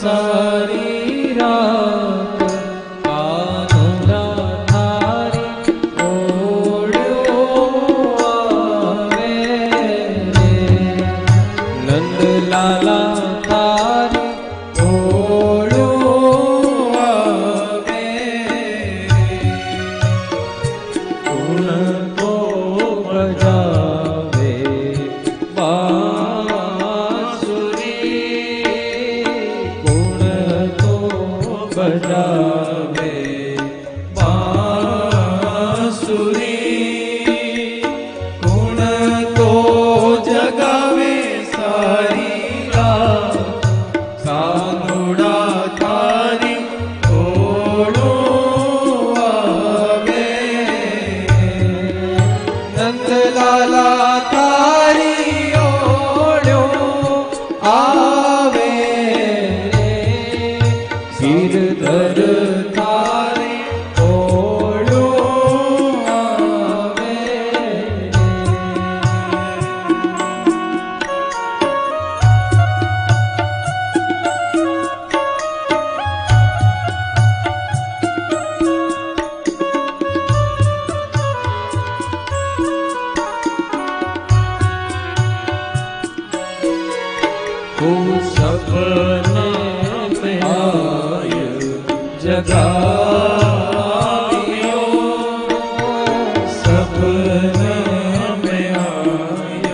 સારી રાત કાનુડા તારી ઓળ્યો આવે નંદલાલા તારી ઓળ્યો આવે ગુણ તો બજાવે બજાવે બાંસુરી ગુણ તો જગાવે સારી રાત કાનુડા તારી ઓળો આવે નંદલાલા તારી ઓળો આવે ગિરધર તારે ઓળો આવે સપને में आय जगायो सपने में आय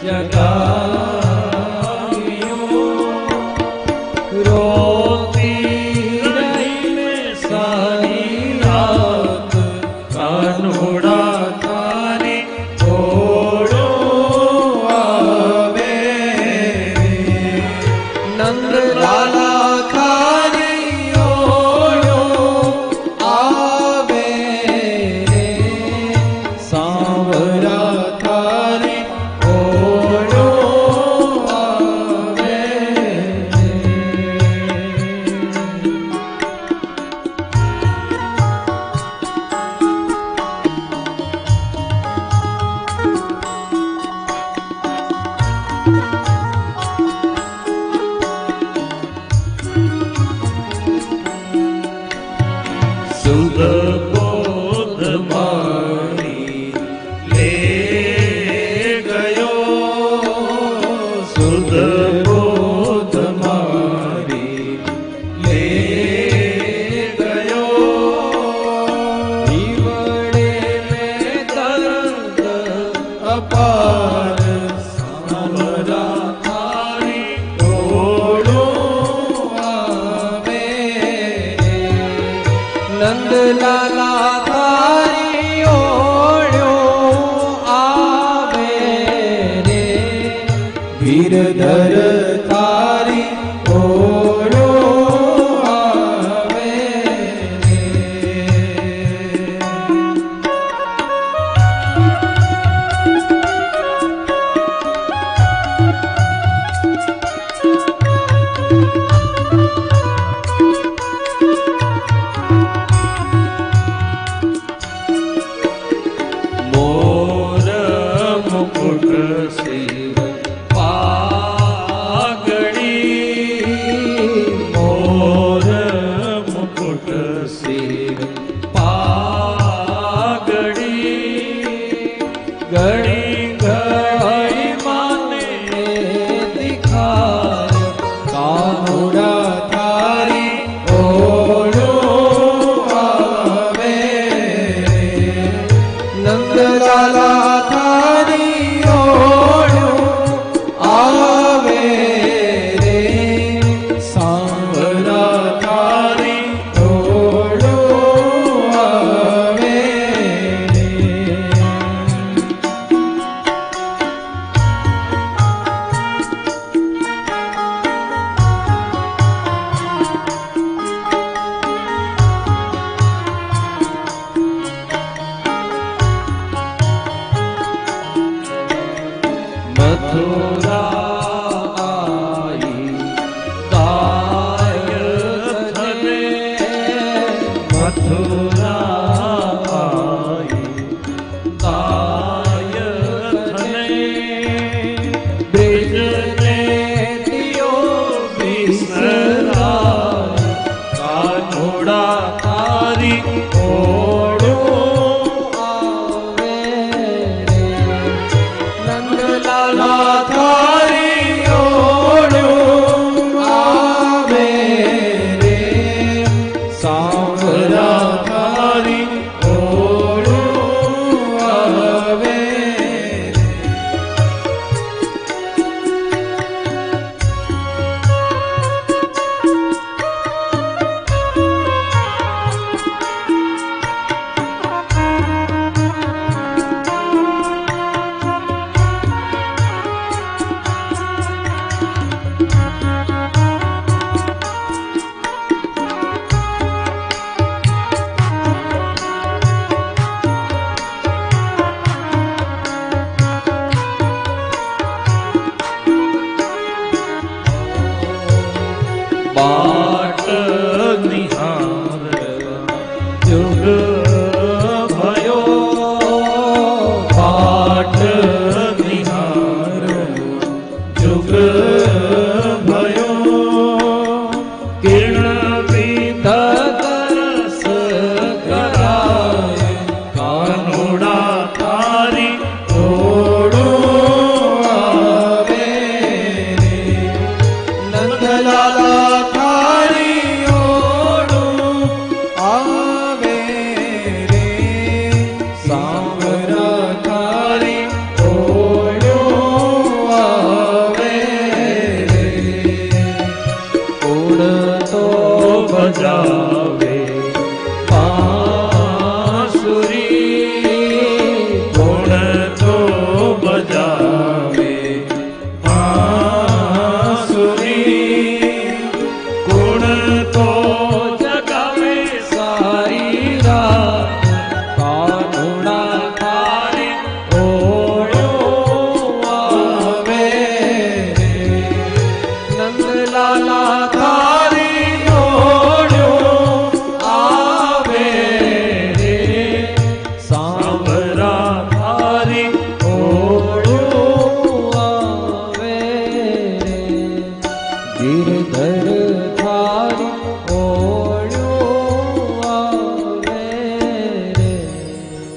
जगायो रोती रही में सारी रात कानुड़ा तारे ओढ़ो आवे नंदलाला तारी ओढ़ो आवे सांवरा तारी ओढ़ो आवे सुध बोध मारी ले गयो सुध बोध मारी ले गयो जीवड़े में तरंग अपार सांवरा तारी ओढ़ो आवे नंदलाला तारी ओढ़ो आवे रे गिरधर तारी ओढ़ो आवे रे मोर मुकुट सिर पागड़ी मोर मुकुट सिर पागड़ी घड़ी घड़ी माने दिखाय कानुड़ा तारी ओढ़ो आवे नंदलाला तारी ओढ़ो आवे रे सांवरा तारी ओढ़ो आवे रे मथुरा आई ताय धने मथुरा आई ताय धने ब्रिज ने दियो बिसरा બાટ નિહાર જુગ भयो બાટ નિહાર જુગ भयो કિરણ પીત તરસ કરાય કાનુડા તારી ઓળું આવે રે નંદલાલા તારી ઓળું આવે રે સાંભરા તારી ઓળું આવે રે ઉડતો બજાવે